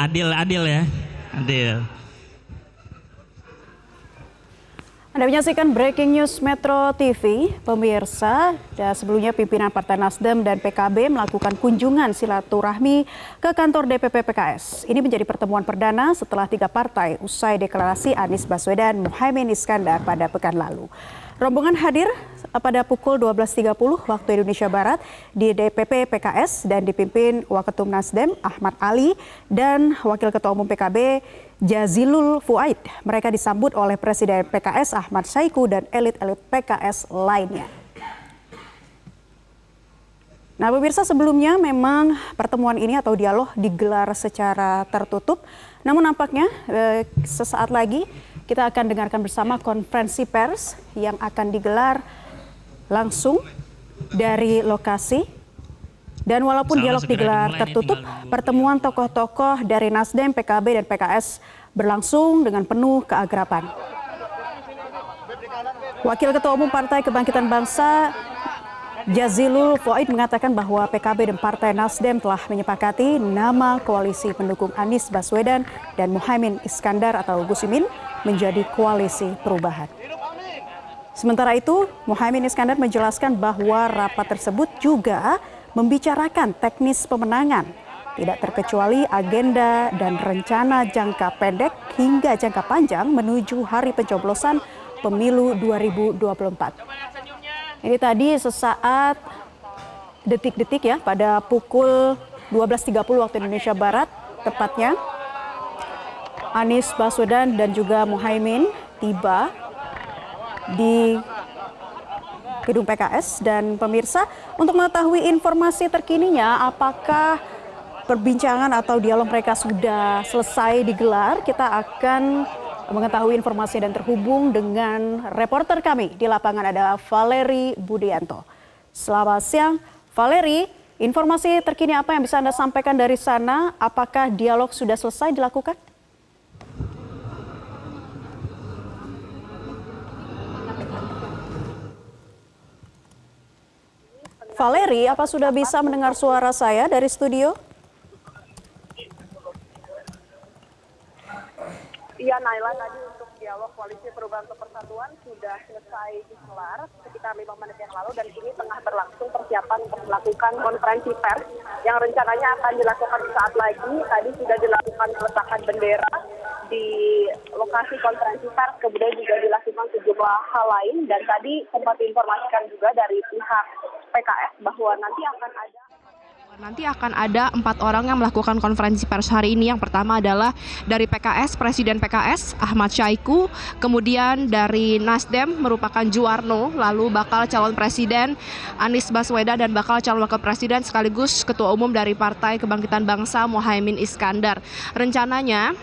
adil ya, adil. Anda menyaksikan Breaking News Metro TV, pemirsa. Dan sebelumnya pimpinan Partai Nasdem dan PKB melakukan kunjungan silaturahmi ke kantor DPP PKS. Ini menjadi pertemuan perdana setelah 3 partai usai deklarasi Anies Baswedan Muhaimin Iskandar pada pekan lalu. Rombongan hadir pada pukul 12.30 waktu Indonesia Barat di DPP PKS dan dipimpin Waketum Nasdem Ahmad Ali dan Wakil Ketua Umum PKB Jazilul Fuaid. Mereka disambut oleh Presiden PKS Ahmad Saiku dan elit-elit PKS lainnya. Nah, pemirsa, sebelumnya memang pertemuan ini atau dialog digelar secara tertutup. Namun nampaknya sesaat lagi kita akan dengarkan bersama konferensi pers yang akan digelar langsung dari lokasi. Dan walaupun dialog digelar tertutup, pertemuan tokoh-tokoh dari Nasdem, PKB, dan PKS berlangsung dengan penuh keakraban. Wakil Ketua Umum Partai Kebangkitan Bangsa Jazilul Fuaid mengatakan bahwa PKB dan Partai Nasdem telah menyepakati nama koalisi pendukung Anies Baswedan dan Muhaimin Iskandar atau Gus Imin menjadi koalisi perubahan. Sementara itu, Muhaimin Iskandar menjelaskan bahwa rapat tersebut juga membicarakan teknis pemenangan, tidak terkecuali agenda dan rencana jangka pendek hingga jangka panjang menuju hari pencoblosan pemilu 2024. Ini tadi sesaat detik-detik ya, pada pukul 12.30 waktu Indonesia Barat tepatnya, Anies Baswedan dan juga Muhaimin tiba di gedung PKS. Dan pemirsa, untuk mengetahui informasi terkininya apakah perbincangan atau dialog mereka sudah selesai digelar, kita akan mengetahui informasi dan terhubung dengan reporter kami di lapangan adalah Valeri Budianto. Selamat siang, Valeri. Informasi terkini apa yang bisa Anda sampaikan dari sana? Apakah dialog sudah selesai dilakukan? Valeri, apa sudah bisa mendengar suara saya dari studio? Iya, Naila, tadi untuk dialog Koalisi Perubahan untuk Persatuan sudah selesai digelar sekitar 5 menit yang lalu dan kini tengah berlangsung persiapan untuk melakukan konferensi pers yang rencananya akan dilakukan saat lagi. Tadi sudah dilakukan peletakan bendera di lokasi konferensi pers, kemudian juga dilakukan sejumlah hal lain, dan tadi sempat diinformasikan juga dari pihak PKS bahwa nanti akan ada 4 orang yang melakukan konferensi pers hari ini. Yang pertama adalah dari PKS, Presiden PKS Ahmad Saiku, kemudian dari Nasdem merupakan Juwarno, lalu bakal calon Presiden Anies Baswedan dan bakal calon Wakil Presiden sekaligus Ketua Umum dari Partai Kebangkitan Bangsa Muhaimin Iskandar. Rencananya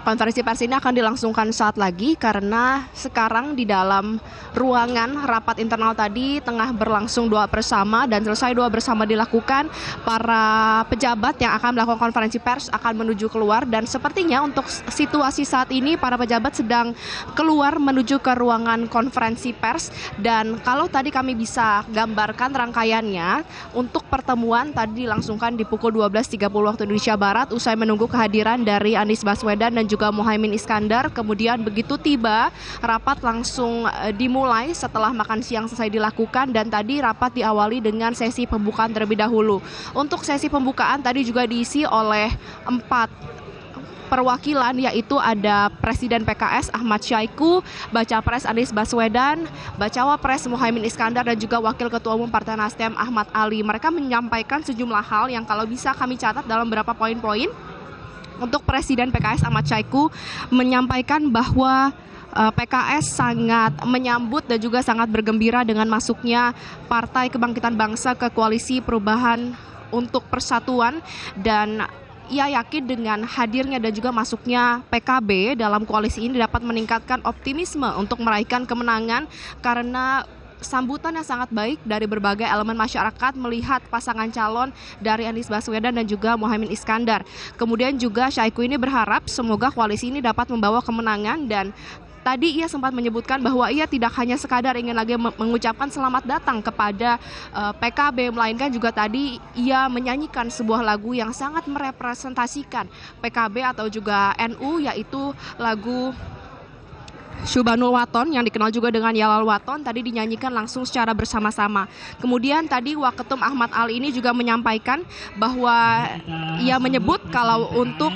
konferensi pers ini akan dilangsungkan saat lagi karena sekarang di dalam ruangan rapat internal tadi tengah berlangsung doa bersama, dan selesai doa bersama dilakukan, para pejabat yang akan melakukan konferensi pers akan menuju keluar, dan sepertinya untuk situasi saat ini para pejabat sedang keluar menuju ke ruangan konferensi pers. Dan kalau tadi kami bisa gambarkan rangkaiannya, untuk pertemuan tadi dilangsungkan di pukul 12.30 waktu Indonesia Barat usai menunggu kehadiran dari Anies Baswedan dan juga Muhaimin Iskandar. Kemudian begitu tiba, rapat langsung dimulai setelah makan siang selesai dilakukan, dan tadi rapat diawali dengan sesi pembukaan terlebih dahulu. Untuk sesi pembukaan tadi juga diisi oleh 4 perwakilan, yaitu ada Presiden PKS Ahmad Saiku, Bacapres Anies Baswedan, Bacawapres Muhaimin Iskandar, dan juga Wakil Ketua Umum Partai Nasdem Ahmad Ali. Mereka menyampaikan sejumlah hal yang kalau bisa kami catat dalam beberapa poin-poin. Untuk Presiden PKS Ahmad Saiku menyampaikan bahwa PKS sangat menyambut dan juga sangat bergembira dengan masuknya Partai Kebangkitan Bangsa ke Koalisi Perubahan untuk Persatuan, dan ia yakin dengan hadirnya dan juga masuknya PKB dalam koalisi ini dapat meningkatkan optimisme untuk meraihkan kemenangan, karena sambutan yang sangat baik dari berbagai elemen masyarakat melihat pasangan calon dari Anies Baswedan dan juga Muhaimin Iskandar. Kemudian juga Saiku ini berharap semoga koalisi ini dapat membawa kemenangan, dan tadi ia sempat menyebutkan bahwa ia tidak hanya sekadar ingin lagi mengucapkan selamat datang kepada PKB, melainkan juga tadi ia menyanyikan sebuah lagu yang sangat merepresentasikan PKB atau juga NU, yaitu lagu Syubanul Waton yang dikenal juga dengan Yalal Waton, tadi dinyanyikan langsung secara bersama-sama. Kemudian tadi Waketum Ahmad Ali ini juga menyampaikan bahwa ia menyebut kalau untuk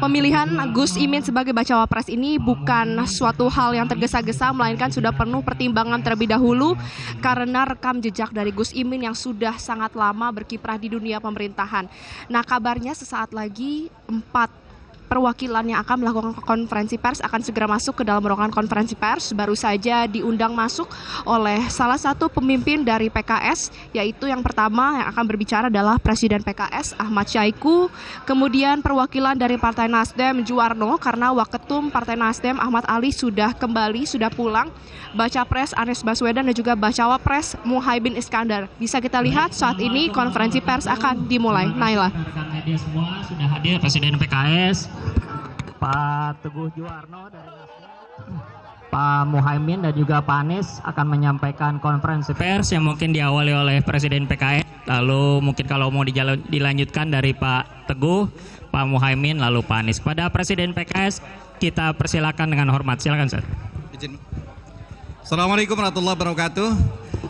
pemilihan Gus Imin sebagai bacawa pres ini bukan suatu hal yang tergesa-gesa, melainkan sudah penuh pertimbangan terlebih dahulu karena rekam jejak dari Gus Imin yang sudah sangat lama berkiprah di dunia pemerintahan. Nah, kabarnya sesaat lagi 4 perwakilan yang akan melakukan konferensi pers akan segera masuk ke dalam ruangan konferensi pers. Baru saja diundang masuk oleh salah satu pemimpin dari PKS, yaitu yang pertama yang akan berbicara adalah Presiden PKS Ahmad Syaiqo, kemudian perwakilan dari Partai Nasdem Juwarno, karena Waketum Partai Nasdem Ahmad Ali sudah kembali, sudah pulang, Baca Pres Anies Baswedan dan juga Bacawa Pres Muhaimin Iskandar. Bisa kita lihat saat ini konferensi pers akan dimulai. Naila. Rekan media semua sudah hadir, Presiden PKS Pak Teguh Juwarno dari Nasdem, Pak Muhaimin dan juga Pak Anies akan menyampaikan konferensi pers yang mungkin diawali oleh Presiden PKS. Lalu mungkin kalau mau dilanjutkan dari Pak Teguh, Pak Muhaimin, lalu Pak Anies. Pada Presiden PKS kita persilakan dengan hormat. Silakan, Ustaz. Assalamualaikum warahmatullahi wabarakatuh.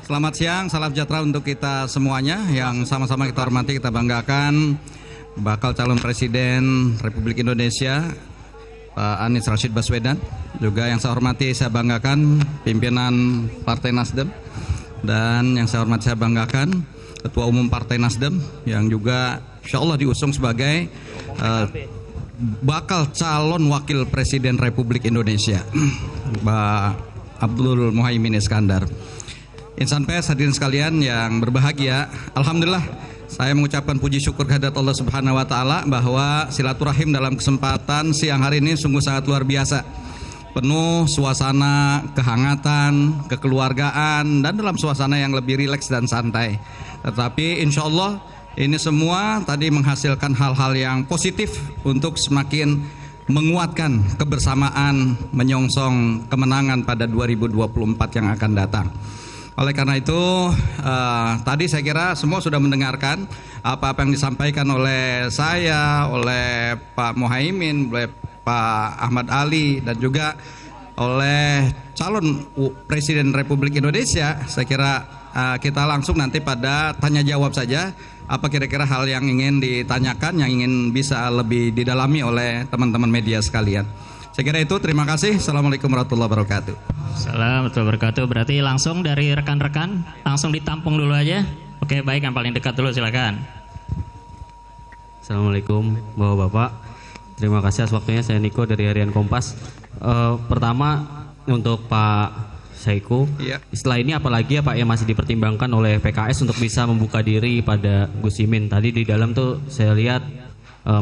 Selamat siang, salam sejahtera untuk kita semuanya yang sama-sama kita hormati, kita banggakan bakal calon Presiden Republik Indonesia Pak Anies Rashid Baswedan. Juga yang saya hormati, saya banggakan pimpinan Partai Nasdem, dan yang saya hormati, saya banggakan Ketua Umum Partai Nasdem yang juga insya Allah diusung sebagai bakal calon Wakil Presiden Republik Indonesia, Pak Abdul Muhaimin Iskandar. Insan pers hadirin sekalian yang berbahagia, alhamdulillah saya mengucapkan puji syukur kehadirat Allah Subhanahu wa taala bahwa silaturahim dalam kesempatan siang hari ini sungguh sangat luar biasa. Penuh suasana kehangatan, kekeluargaan, dan dalam suasana yang lebih rileks dan santai. Tetapi insya Allah ini semua tadi menghasilkan hal-hal yang positif untuk semakin menguatkan kebersamaan menyongsong kemenangan pada 2024 yang akan datang. Oleh karena itu tadi saya kira semua sudah mendengarkan apa-apa yang disampaikan oleh saya, oleh Pak Muhaimin, oleh Pak Ahmad Ali, dan juga oleh calon Presiden Republik Indonesia. Saya kira kita langsung nanti pada tanya jawab saja. Apa kira-kira hal yang ingin ditanyakan, yang ingin bisa lebih didalami oleh teman-teman media sekalian. Saya kira itu, terima kasih. Assalamualaikum warahmatullahi wabarakatuh. Assalamualaikum warahmatullahi wabarakatuh. Berarti langsung dari rekan-rekan, langsung ditampung dulu aja. Oke, baik, yang paling dekat dulu silakan. Assalamualaikum Bapak-Bapak. Terima kasih atas waktunya, saya Niko dari Harian Kompas. Pertama untuk Pak Syaiqo, iya. Setelah ini apalagi ya Pak yang masih dipertimbangkan oleh PKS untuk bisa membuka diri pada Gus Imin? Tadi di dalam tuh saya lihat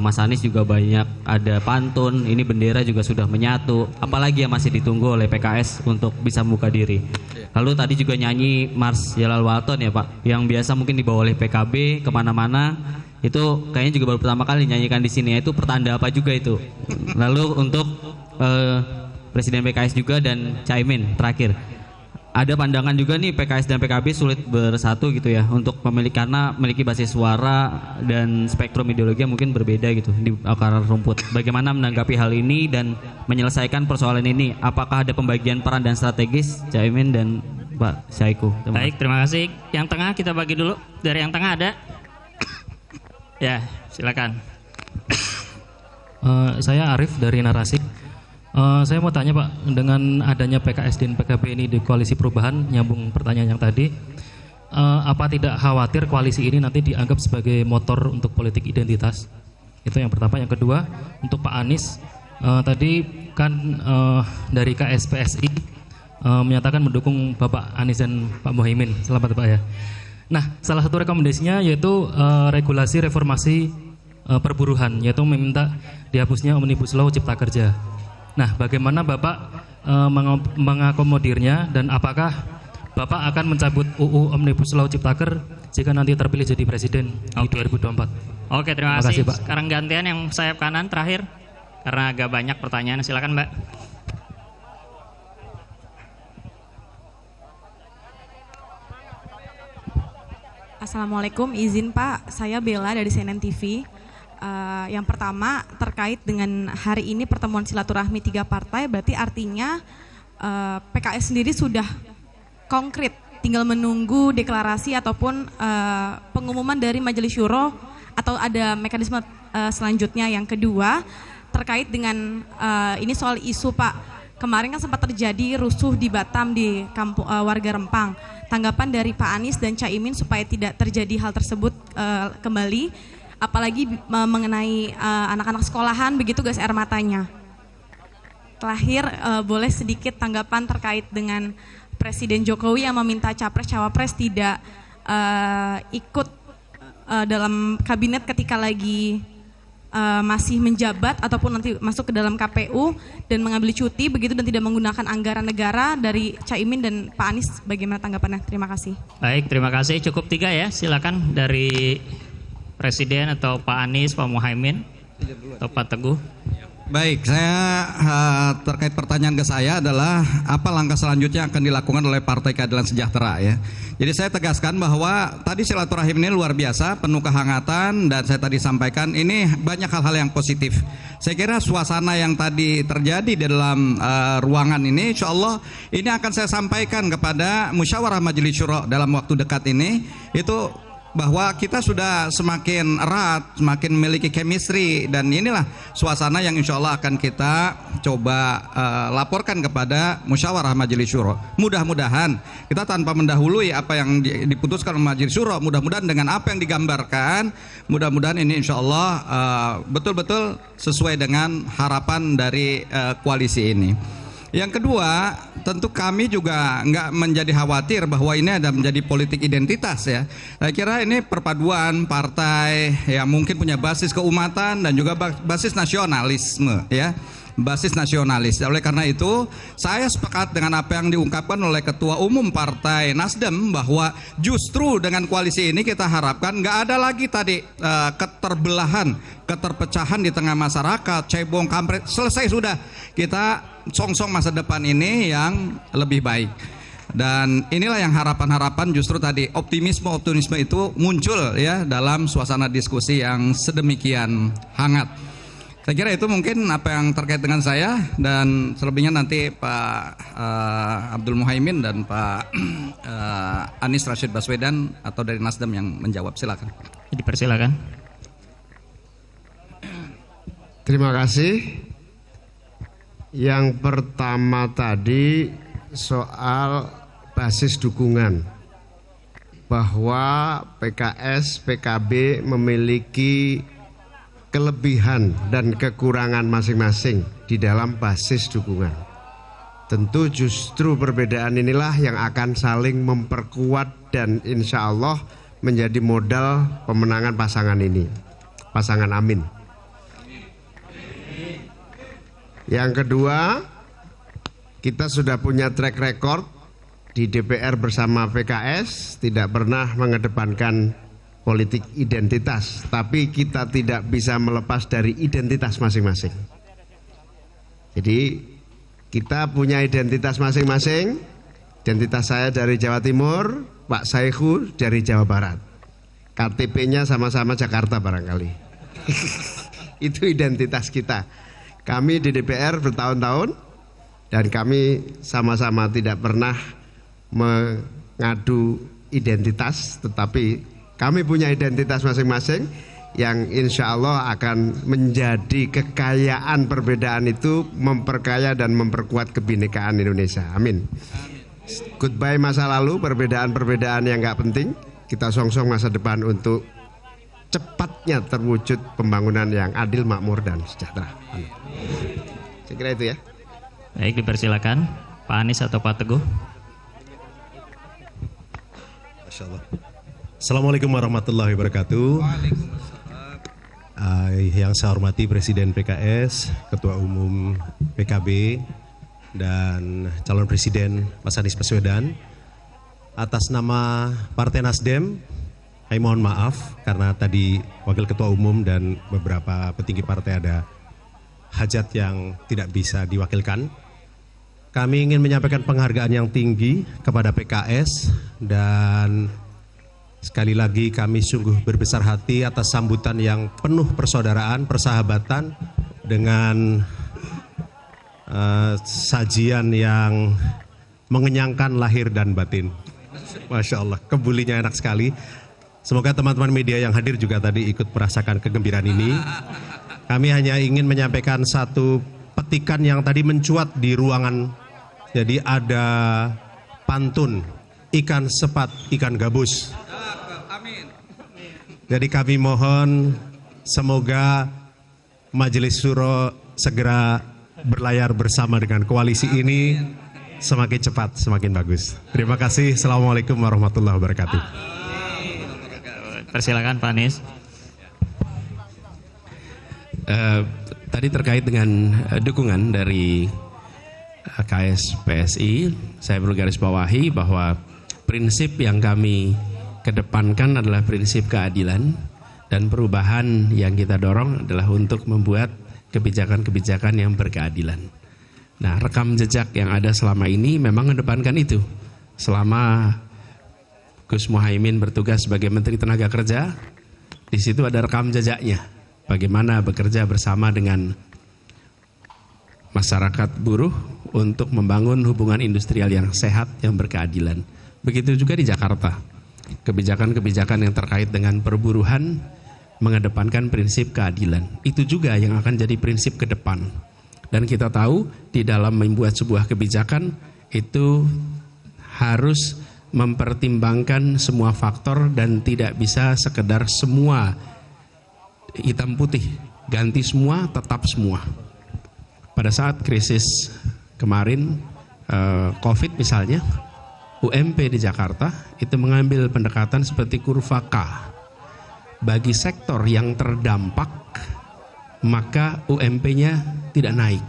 Mas Anies juga banyak ada pantun, ini bendera juga sudah menyatu. Apalagi yang masih ditunggu oleh PKS untuk bisa membuka diri? Lalu tadi juga nyanyi Mars Yalal Waton ya Pak, yang biasa mungkin dibawa oleh PKB kemana-mana. Itu kayaknya juga baru pertama kali nyanyikan di sini. Itu pertanda apa juga itu? Lalu untuk Presiden PKS juga dan Caimin terakhir, ada pandangan juga nih PKS dan PKB sulit bersatu gitu ya untuk karena memiliki basis suara dan spektrum ideologi yang mungkin berbeda gitu di akar rumput. Bagaimana menanggapi hal ini dan menyelesaikan persoalan ini? Apakah ada pembagian peran dan strategis Caimin dan Pak Syaiqo? Baik, terima kasih. Yang tengah kita bagi dulu. Dari yang tengah ada? Ya, silakan. Saya Arif dari Narasi. Saya mau tanya Pak, dengan adanya PKS dan PKB ini di koalisi perubahan, nyambung pertanyaan yang tadi, apa tidak khawatir koalisi ini nanti dianggap sebagai motor untuk politik identitas? Itu yang pertama. Yang kedua, untuk Pak Anies, tadi kan dari KSPSI menyatakan mendukung Bapak Anies dan Pak Muhaimin. Selamat Pak ya. Nah, salah satu rekomendasinya yaitu regulasi reformasi perburuhan, yaitu meminta dihapusnya Omnibus Law Cipta Kerja. Nah, bagaimana Bapak mengakomodirnya, dan apakah Bapak akan mencabut UU Omnibus Law Ciptaker jika nanti terpilih jadi presiden di 2024? Oke, terima kasih. Pak. Sekarang gantian yang sayap kanan terakhir, karena agak banyak pertanyaan. Silakan Mbak. Assalamualaikum, izin Pak, saya Bella dari CNN TV. Yang pertama terkait dengan hari ini pertemuan silaturahmi 3 partai, berarti artinya PKS sendiri sudah konkret, tinggal menunggu deklarasi ataupun pengumuman dari Majelis Syuro atau ada mekanisme selanjutnya. Yang kedua terkait dengan ini soal isu Pak, kemarin kan sempat terjadi rusuh di Batam di kampung warga Rempang. Tanggapan dari Pak Anies dan Caimin supaya tidak terjadi hal tersebut kembali, apalagi mengenai anak-anak sekolahan begitu gas air matanya. Terakhir, boleh sedikit tanggapan terkait dengan Presiden Jokowi yang meminta capres-cawapres tidak ikut dalam kabinet ketika lagi masih menjabat ataupun nanti masuk ke dalam KPU dan mengambil cuti begitu dan tidak menggunakan anggaran negara. Dari Caimin dan Pak Anies, bagaimana tanggapannya? Terima kasih. Baik, terima kasih. Cukup 3 ya, silakan dari Presiden atau Pak Anies, Pak Muhaimin, atau Pak Teguh. Baik, saya terkait pertanyaan ke saya adalah apa langkah selanjutnya yang akan dilakukan oleh Partai Keadilan Sejahtera ya. Jadi saya tegaskan bahwa tadi silaturahim ini luar biasa, penuh kehangatan, dan saya tadi sampaikan ini banyak hal-hal yang positif. Saya kira suasana yang tadi terjadi di dalam ruangan ini, insya Allah ini akan saya sampaikan kepada Musyawarah Majelis Syuro dalam waktu dekat ini, itu bahwa kita sudah semakin erat, semakin memiliki chemistry, dan inilah suasana yang insya Allah akan kita coba laporkan kepada Musyawarah Majelis Syuro. Mudah-mudahan kita tanpa mendahului apa yang diputuskan oleh Majelis Syuro, mudah-mudahan dengan apa yang digambarkan, mudah-mudahan ini insya Allah betul-betul sesuai dengan harapan dari koalisi ini. Yang kedua, tentu kami juga nggak menjadi khawatir bahwa ini ada menjadi politik identitas ya. Saya kira ini perpaduan partai yang mungkin punya basis keumatan dan juga basis nasionalisme ya. Basis nasionalis. Oleh karena itu, saya sepakat dengan apa yang diungkapkan oleh Ketua Umum Partai Nasdem bahwa justru dengan koalisi ini kita harapkan nggak ada lagi tadi keterbelahan, keterpecahan di tengah masyarakat, cebong, kampret, selesai sudah. Kita songsong masa depan ini yang lebih baik. Dan inilah yang harapan-harapan justru tadi optimisme itu muncul ya dalam suasana diskusi yang sedemikian hangat. Saya kira itu mungkin apa yang terkait dengan saya, dan selebihnya nanti Pak Abdul Muhaimin dan Pak Anies Rashid Baswedan atau dari Nasdem yang menjawab. Silakan. Dipersilakan. Terima kasih. Yang pertama tadi soal basis dukungan, bahwa PKS, PKB memiliki kelebihan dan kekurangan masing-masing di dalam basis dukungan. Tentu justru perbedaan inilah yang akan saling memperkuat dan insya Allah menjadi modal pemenangan pasangan ini, pasangan Amin. Yang kedua, kita sudah punya track record di DPR bersama PKS, tidak pernah mengedepankan politik identitas, tapi kita tidak bisa melepas dari identitas masing-masing. Jadi kita punya identitas masing-masing. Identitas saya dari Jawa Timur, Pak Saihu dari Jawa Barat. KTP-nya sama-sama Jakarta barangkali. Itu identitas kita. Kami di DPR bertahun-tahun dan kami sama-sama tidak pernah mengadu identitas, tetapi kami punya identitas masing-masing yang insya Allah akan menjadi kekayaan. Perbedaan itu memperkaya dan memperkuat kebinekaan Indonesia. Amin. Goodbye masa lalu, perbedaan-perbedaan yang nggak penting. Kita songsong masa depan untuk cepatnya terwujud pembangunan yang adil, makmur, dan sejahtera. Amin. Saya kira itu ya. Baik, dipersilakan Pak Anies atau Pak Teguh. Masya Allah. Assalamualaikum warahmatullahi wabarakatuh. Yang saya hormati Presiden PKS, Ketua Umum PKB, dan calon Presiden Mas Anies Baswedan. Atas nama Partai Nasdem, saya mohon maaf karena tadi Wakil Ketua Umum dan beberapa petinggi partai ada hajat yang tidak bisa diwakilkan. Kami ingin menyampaikan penghargaan yang tinggi kepada PKS dan Sekali lagi kami sungguh berbesar hati atas sambutan yang penuh persaudaraan, persahabatan dengan sajian yang mengenyangkan lahir dan batin. Masya Allah, kebulinya enak sekali. Semoga teman-teman media yang hadir juga tadi ikut merasakan kegembiraan ini. Kami hanya ingin menyampaikan satu petikan yang tadi mencuat di ruangan. Jadi ada pantun, ikan sepat, ikan gabus. Jadi kami mohon semoga Majelis Syuro segera berlayar bersama dengan koalisi ini, semakin cepat semakin bagus. Terima kasih. Assalamualaikum warahmatullahi wabarakatuh. Persilakan Pak Anies. Tadi terkait dengan dukungan dari KSPSI, saya perlu garis bawahi bahwa prinsip yang kami kedepankan adalah prinsip keadilan, dan perubahan yang kita dorong adalah untuk membuat kebijakan-kebijakan yang berkeadilan. Nah, rekam jejak yang ada selama ini memang mengedepankan itu. Selama Gus Muhaimin bertugas sebagai Menteri Tenaga Kerja, di situ ada rekam jejaknya. Bagaimana bekerja bersama dengan masyarakat buruh untuk membangun hubungan industrial yang sehat, yang berkeadilan. Begitu juga di Jakarta. Kebijakan-kebijakan yang terkait dengan perburuhan mengedepankan prinsip keadilan. Itu juga yang akan jadi prinsip ke depan. Dan kita tahu di dalam membuat sebuah kebijakan itu harus mempertimbangkan semua faktor dan tidak bisa sekedar semua hitam putih, ganti semua, tetap semua. Pada saat krisis kemarin, COVID misalnya, UMP di Jakarta itu mengambil pendekatan seperti kurva K. Bagi sektor yang terdampak, maka UMP-nya tidak naik.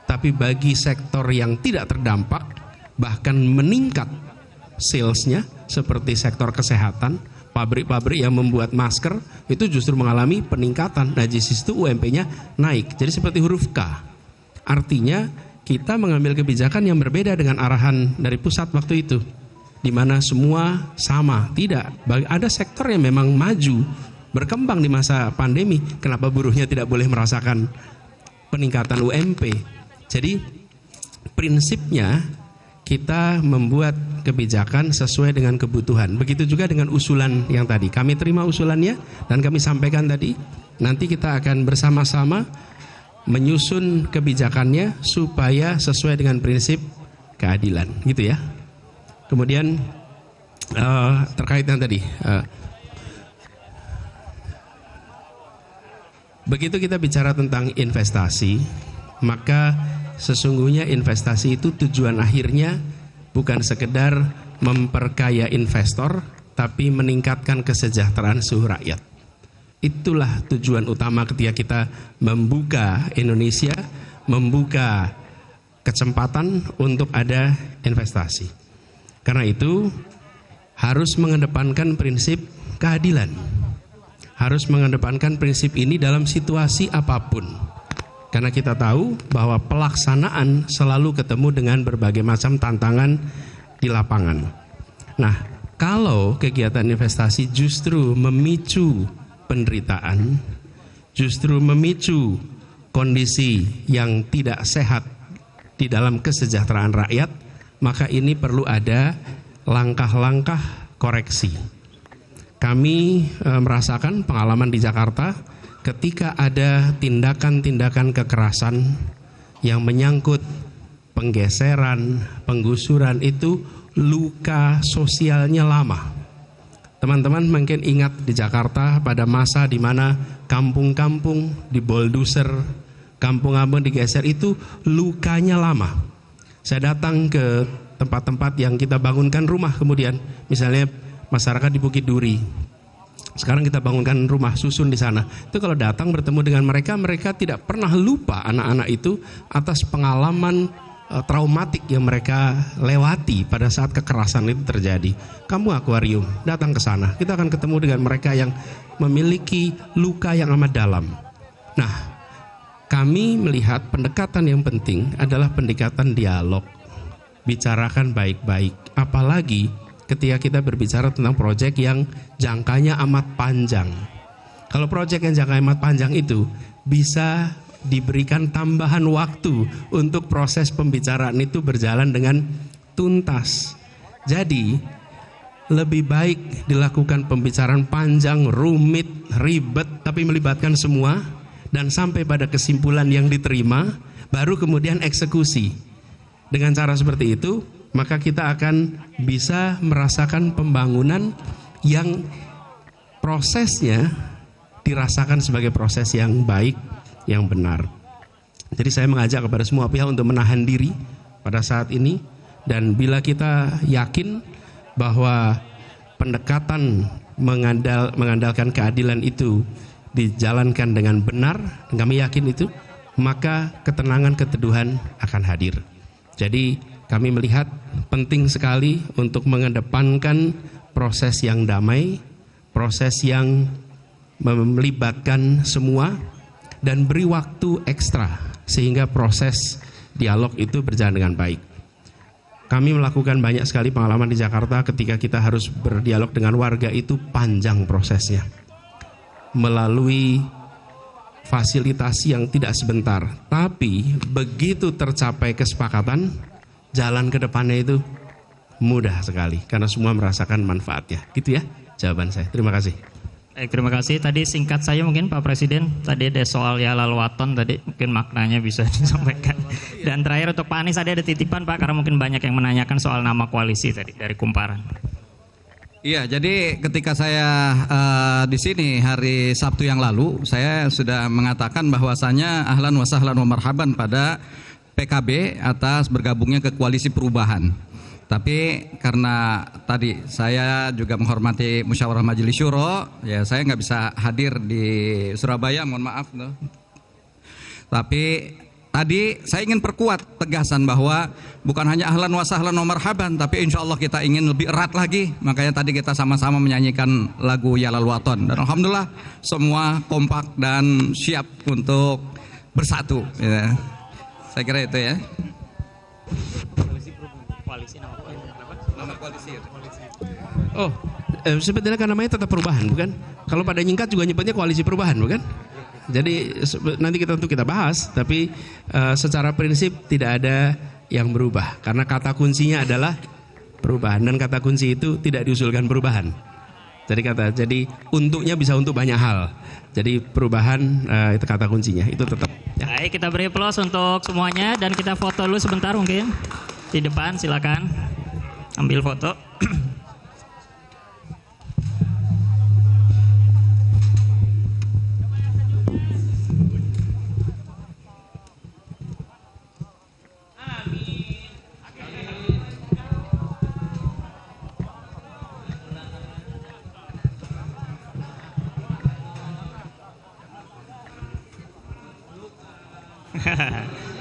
Tapi bagi sektor yang tidak terdampak, bahkan meningkat sales-nya, seperti sektor kesehatan, pabrik-pabrik yang membuat masker, itu justru mengalami peningkatan. Nah, di situ UMP-nya naik. Jadi seperti huruf K. Artinya, kita mengambil kebijakan yang berbeda dengan arahan dari pusat waktu itu, di mana semua sama. Tidak, ada sektor yang memang maju, berkembang di masa pandemi. Kenapa buruhnya tidak boleh merasakan peningkatan UMP? Jadi prinsipnya kita membuat kebijakan sesuai dengan kebutuhan. Begitu juga dengan usulan yang tadi. Kami terima usulannya dan kami sampaikan tadi. Nanti kita akan bersama-sama menyusun kebijakannya supaya sesuai dengan prinsip keadilan, gitu ya. Kemudian terkait dengan tadi, begitu kita bicara tentang investasi, maka sesungguhnya investasi itu tujuan akhirnya bukan sekedar memperkaya investor, tapi meningkatkan kesejahteraan seluruh rakyat. Itulah tujuan utama ketika kita membuka Indonesia, membuka kesempatan untuk ada investasi. Karena itu harus mengedepankan prinsip keadilan. Harus mengedepankan prinsip ini dalam situasi apapun. Karena kita tahu bahwa pelaksanaan selalu ketemu dengan berbagai macam tantangan di lapangan. Nah, kalau kegiatan investasi justru memicu penderitaan, justru memicu kondisi yang tidak sehat di dalam kesejahteraan rakyat, maka ini perlu ada langkah-langkah koreksi. Kami merasakan pengalaman di Jakarta ketika ada tindakan-tindakan kekerasan yang menyangkut penggeseran, penggusuran, itu luka sosialnya lama. Teman-teman mungkin ingat di Jakarta pada masa di mana kampung-kampung diboldoser, kampung-kampung digeser, itu lukanya lama. Saya datang ke tempat-tempat yang kita bangunkan rumah kemudian, misalnya masyarakat di Bukit Duri. Sekarang kita bangunkan rumah susun di sana. Itu kalau datang bertemu dengan mereka, mereka tidak pernah lupa anak-anak itu atas pengalaman traumatik yang mereka lewati pada saat kekerasan itu terjadi. Kamu akuarium, datang ke sana. Kita akan ketemu dengan mereka yang memiliki luka yang amat dalam. Nah, kami melihat pendekatan yang penting adalah pendekatan dialog. Bicarakan baik-baik. Apalagi ketika kita berbicara tentang proyek yang jangkanya amat panjang. Kalau proyek yang jangkanya amat panjang itu bisa diberikan tambahan waktu untuk proses pembicaraan itu berjalan dengan tuntas. Jadi lebih baik dilakukan pembicaraan panjang, rumit, ribet, tapi melibatkan semua dan sampai pada kesimpulan yang diterima, baru kemudian eksekusi. Dengan cara seperti itu, maka kita akan bisa merasakan pembangunan yang prosesnya dirasakan sebagai proses yang baik, yang benar. Jadi saya mengajak kepada semua pihak untuk menahan diri pada saat ini, dan bila kita yakin bahwa pendekatan mengandalkan keadilan itu dijalankan dengan benar, dan kami yakin itu, maka ketenangan, keteduhan akan hadir. Jadi kami melihat penting sekali untuk mengedepankan proses yang damai, proses yang melibatkan semua, dan beri waktu ekstra sehingga proses dialog itu berjalan dengan baik. Kami melakukan banyak sekali pengalaman di Jakarta ketika kita harus berdialog dengan warga, itu panjang prosesnya. Melalui fasilitasi yang tidak sebentar. Tapi begitu tercapai kesepakatan, jalan ke depannya itu mudah sekali. Karena semua merasakan manfaatnya. Gitu ya jawaban saya. Terima kasih. Baik, terima kasih. Tadi singkat saya mungkin Pak Presiden, tadi ada soal Yalal Waton, tadi mungkin maknanya bisa disampaikan. Dan terakhir untuk Pak Anies, tadi ada titipan Pak, karena mungkin banyak yang menanyakan soal nama koalisi tadi dari Kumparan. Iya, jadi ketika saya di sini hari Sabtu yang lalu, saya sudah mengatakan bahwasanya ahlan wa sahlan wa marhaban pada PKB atas bergabungnya ke koalisi perubahan. Tapi karena tadi saya juga menghormati musyawarah majelis syuro, ya saya nggak bisa hadir di Surabaya, mohon maaf. No. Tapi tadi saya ingin perkuat tegasan bahwa bukan hanya ahlan wa sahlan wa marhaban, tapi insya Allah kita ingin lebih erat lagi. Makanya tadi kita sama-sama menyanyikan lagu Yalal Waton. Dan alhamdulillah semua kompak dan siap untuk bersatu. Ya. Saya kira itu ya. Nama koalisi. Oh, sebetulnya kan namanya tetap perubahan, bukan? Kalau pada nyingkat juga nyebutnya koalisi perubahan, bukan? Jadi nanti kita bahas, tapi secara prinsip tidak ada yang berubah, karena kata kuncinya adalah perubahan, dan kata kunci itu tidak diusulkan perubahan. Jadi untuknya bisa untuk banyak hal. Jadi perubahan itu kata kuncinya, itu tetap. Ya. Baik, kita beri aplaus untuk semuanya dan kita foto dulu sebentar mungkin di depan, silakan ambil foto.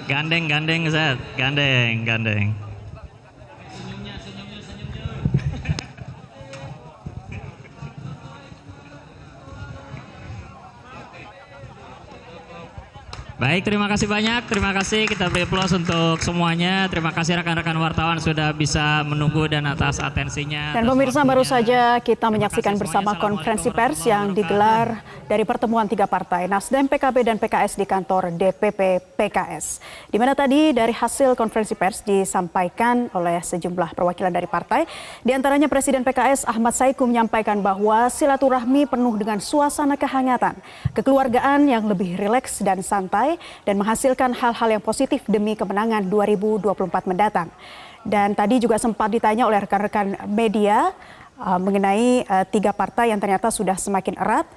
Gandeng Ustaz, gandeng. Baik, terima kasih banyak. Terima kasih, kita beri aplaus untuk semuanya. Terima kasih rekan-rekan wartawan sudah bisa menunggu dan atas atensinya. Dan pemirsa, baru saja kita menyaksikan bersama konferensi pers yang digelar dari pertemuan tiga partai Nasdem, PKB, dan PKS di kantor DPP PKS. Di mana tadi dari hasil konferensi pers disampaikan oleh sejumlah perwakilan dari partai. Di antaranya Presiden PKS Ahmad Saiku menyampaikan bahwa silaturahmi penuh dengan suasana kehangatan, kekeluargaan yang lebih rileks dan santai, dan menghasilkan hal-hal yang positif demi kemenangan 2024 mendatang. Dan tadi juga sempat ditanya oleh rekan-rekan media mengenai tiga partai yang ternyata sudah semakin erat.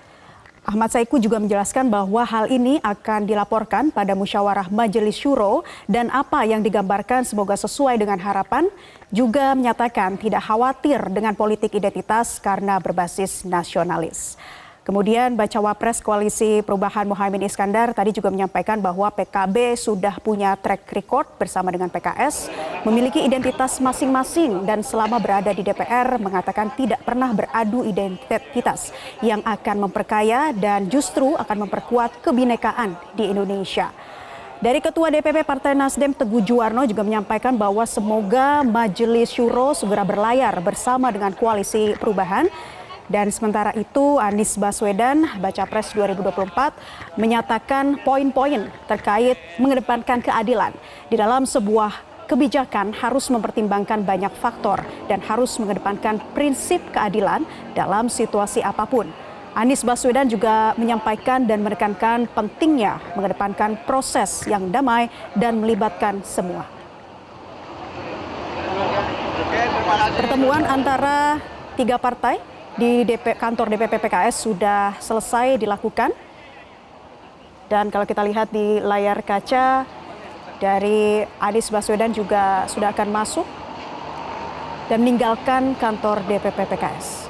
Ahmad Saiku juga menjelaskan bahwa hal ini akan dilaporkan pada musyawarah majelis syuro dan apa yang digambarkan semoga sesuai dengan harapan. Juga menyatakan tidak khawatir dengan politik identitas karena berbasis nasionalis. Kemudian Bacawa Pres Koalisi Perubahan Muhaimin Iskandar tadi juga menyampaikan bahwa PKB sudah punya track record bersama dengan PKS, memiliki identitas masing-masing dan selama berada di DPR mengatakan tidak pernah beradu identitas yang akan memperkaya dan justru akan memperkuat kebinekaan di Indonesia. Dari Ketua DPP Partai Nasdem Teguh Juwarno juga menyampaikan bahwa semoga Majelis Syuro segera berlayar bersama dengan Koalisi Perubahan. Dan sementara itu Anies Baswedan, Baca Pres 2024, menyatakan poin-poin terkait mengedepankan keadilan. Di dalam sebuah kebijakan harus mempertimbangkan banyak faktor dan harus mengedepankan prinsip keadilan dalam situasi apapun. Anies Baswedan juga menyampaikan dan menekankan pentingnya mengedepankan proses yang damai dan melibatkan semua. Pertemuan antara tiga partai di kantor DPP PKS sudah selesai dilakukan. Dan kalau kita lihat di layar kaca, dari Anies Baswedan juga sudah akan masuk dan meninggalkan kantor DPP PKS.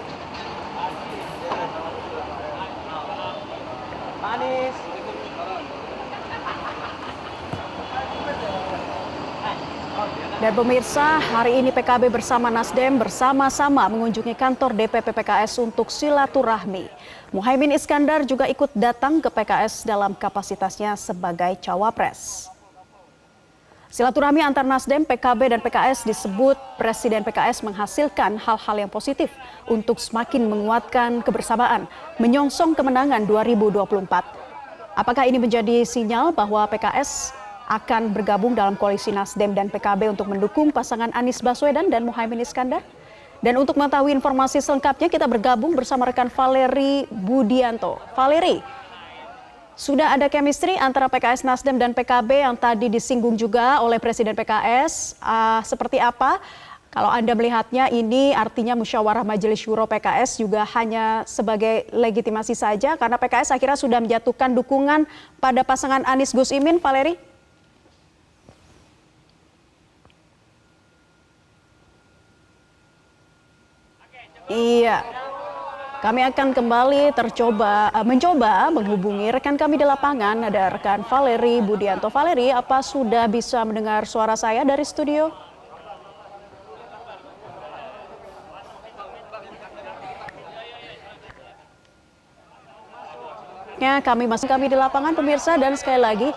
Dan pemirsa, hari ini PKB bersama Nasdem bersama-sama mengunjungi kantor DPP PKS untuk silaturahmi. Muhaimin Iskandar juga ikut datang ke PKS dalam kapasitasnya sebagai cawapres. Silaturahmi antar Nasdem, PKB, dan PKS disebut Presiden PKS menghasilkan hal-hal yang positif untuk semakin menguatkan kebersamaan, menyongsong kemenangan 2024. Apakah ini menjadi sinyal bahwa PKS akan bergabung dalam koalisi Nasdem dan PKB untuk mendukung pasangan Anies Baswedan dan Muhaimin Iskandar? Dan untuk mengetahui informasi selengkapnya, kita bergabung bersama rekan Valeri Budianto. Valeri, sudah ada chemistry antara PKS, Nasdem, dan PKB yang tadi disinggung juga oleh Presiden PKS. Seperti apa? Kalau Anda melihatnya, ini artinya musyawarah Majelis Syuro PKS juga hanya sebagai legitimasi saja karena PKS akhirnya sudah menjatuhkan dukungan pada pasangan Anies Gus Imin, Valeri? Iya, kami akan kembali mencoba menghubungi rekan kami di lapangan. Ada rekan Valeri Budianto. Valeri, apa sudah bisa mendengar suara saya dari studio? Kami di lapangan, pemirsa, dan sekali lagi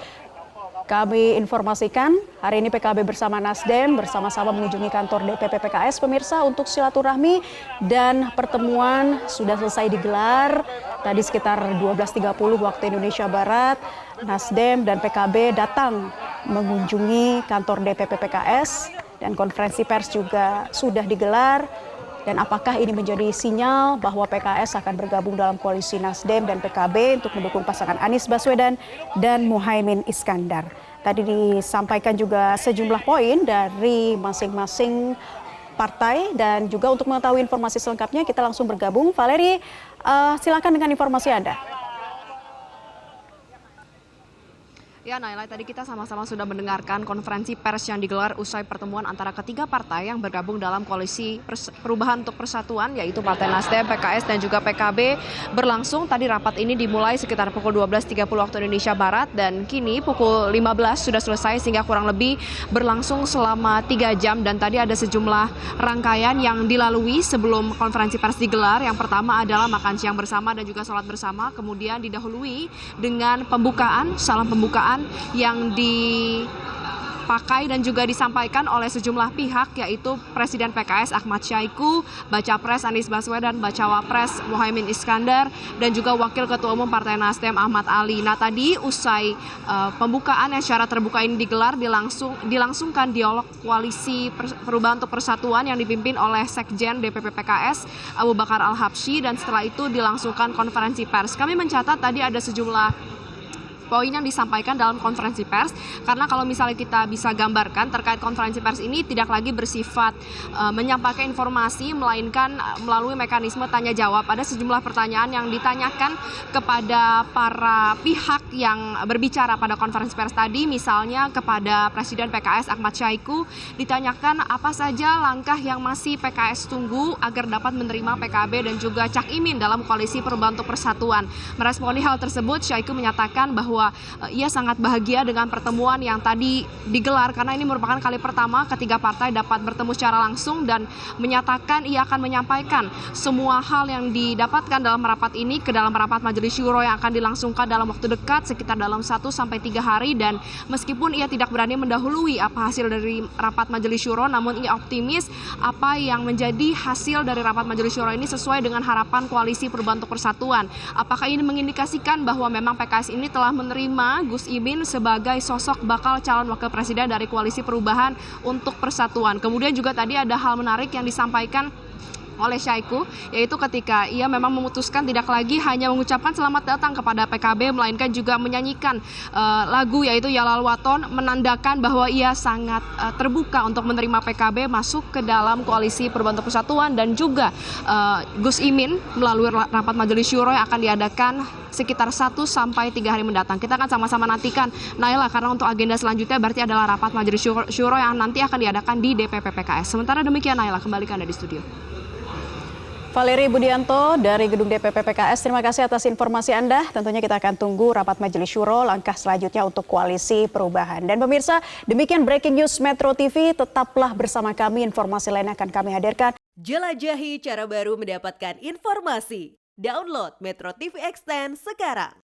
kami informasikan hari ini PKB bersama Nasdem bersama-sama mengunjungi kantor DPP PKS, pemirsa, untuk silaturahmi, dan pertemuan sudah selesai digelar tadi sekitar 12.30 waktu Indonesia Barat. Nasdem dan PKB datang mengunjungi kantor DPP PKS dan konferensi pers juga sudah digelar. Dan apakah ini menjadi sinyal bahwa PKS akan bergabung dalam koalisi Nasdem dan PKB untuk mendukung pasangan Anies Baswedan dan Muhaimin Iskandar? Tadi disampaikan juga sejumlah poin dari masing-masing partai, dan juga untuk mengetahui informasi selengkapnya kita langsung bergabung. Valeri, silakan dengan informasi Anda. Ya, Naila, tadi kita sama-sama sudah mendengarkan konferensi pers yang digelar usai pertemuan antara ketiga partai yang bergabung dalam koalisi perubahan untuk persatuan, yaitu Partai Nasdem, PKS, dan juga PKB berlangsung. Tadi rapat ini dimulai sekitar pukul 12.30 waktu Indonesia Barat, dan kini pukul 15 sudah selesai sehingga kurang lebih berlangsung selama 3 jam. Dan tadi ada sejumlah rangkaian yang dilalui sebelum konferensi pers digelar. Yang pertama adalah makan siang bersama dan juga sholat bersama, kemudian didahului dengan salam pembukaan yang dipakai dan juga disampaikan oleh sejumlah pihak, yaitu Presiden PKS Ahmad Syaiqo, Baca Pres Anies Baswedan, Bacawa Pres Muhaimin Iskandar, dan juga Wakil Ketua Umum Partai Nasdem Ahmad Ali. Nah, tadi usai pembukaan yang secara terbuka ini digelar, dilangsungkan dialog koalisi perubahan untuk persatuan yang dipimpin oleh Sekjen DPP PKS Abu Bakar Al-Habsyi, dan setelah itu dilangsungkan konferensi pers. Kami mencatat tadi ada sejumlah poin yang disampaikan dalam konferensi pers, karena kalau misalnya kita bisa gambarkan terkait konferensi pers ini tidak lagi bersifat menyampaikan informasi, melainkan melalui mekanisme tanya jawab. Ada sejumlah pertanyaan yang ditanyakan kepada para pihak yang berbicara pada konferensi pers tadi, misalnya kepada Presiden PKS Ahmad Syaiqo ditanyakan apa saja langkah yang masih PKS tunggu agar dapat menerima PKB dan juga Cak Imin dalam koalisi perubahan untuk persatuan. Meresponi hal tersebut, Syaiqo menyatakan bahwa bahwa ia sangat bahagia dengan pertemuan yang tadi digelar karena ini merupakan kali pertama ketiga partai dapat bertemu secara langsung dan menyatakan ia akan menyampaikan semua hal yang didapatkan dalam rapat ini ke dalam rapat Majelis Syuro yang akan dilangsungkan dalam waktu dekat sekitar dalam 1 sampai 3 hari. Dan meskipun ia tidak berani mendahului apa hasil dari rapat Majelis Syuro, namun ia optimis apa yang menjadi hasil dari rapat Majelis Syuro ini sesuai dengan harapan Koalisi Perubahan untuk Persatuan. Apakah ini mengindikasikan bahwa memang PKS ini telah menerima Gus Imin sebagai sosok bakal calon wakil presiden dari Koalisi Perubahan untuk Persatuan. Kemudian juga tadi ada hal menarik yang disampaikan oleh Syahiku, yaitu ketika ia memang memutuskan tidak lagi hanya mengucapkan selamat datang kepada PKB, melainkan juga menyanyikan lagu yaitu Yalal Waton, menandakan bahwa ia sangat terbuka untuk menerima PKB masuk ke dalam Koalisi Perubahan untuk Persatuan. Dan juga Gus Imin melalui rapat Majelis Syuro yang akan diadakan sekitar 1 sampai 3 hari mendatang. Kita akan sama-sama nantikan, Naila, karena untuk agenda selanjutnya berarti adalah rapat Majelis Syuro yang nanti akan diadakan di DPP PKS. Sementara demikian, Naila, kembalikan Anda di studio. Valeri Budianto dari Gedung DPP PKS, terima kasih atas informasi Anda. Tentunya kita akan tunggu rapat Majelis Syuro, langkah selanjutnya untuk Koalisi Perubahan. Dan pemirsa, demikian Breaking News Metro TV. Tetaplah bersama kami, informasi lain akan kami hadirkan. Jelajahi cara baru mendapatkan informasi. Download Metro TV Extend sekarang.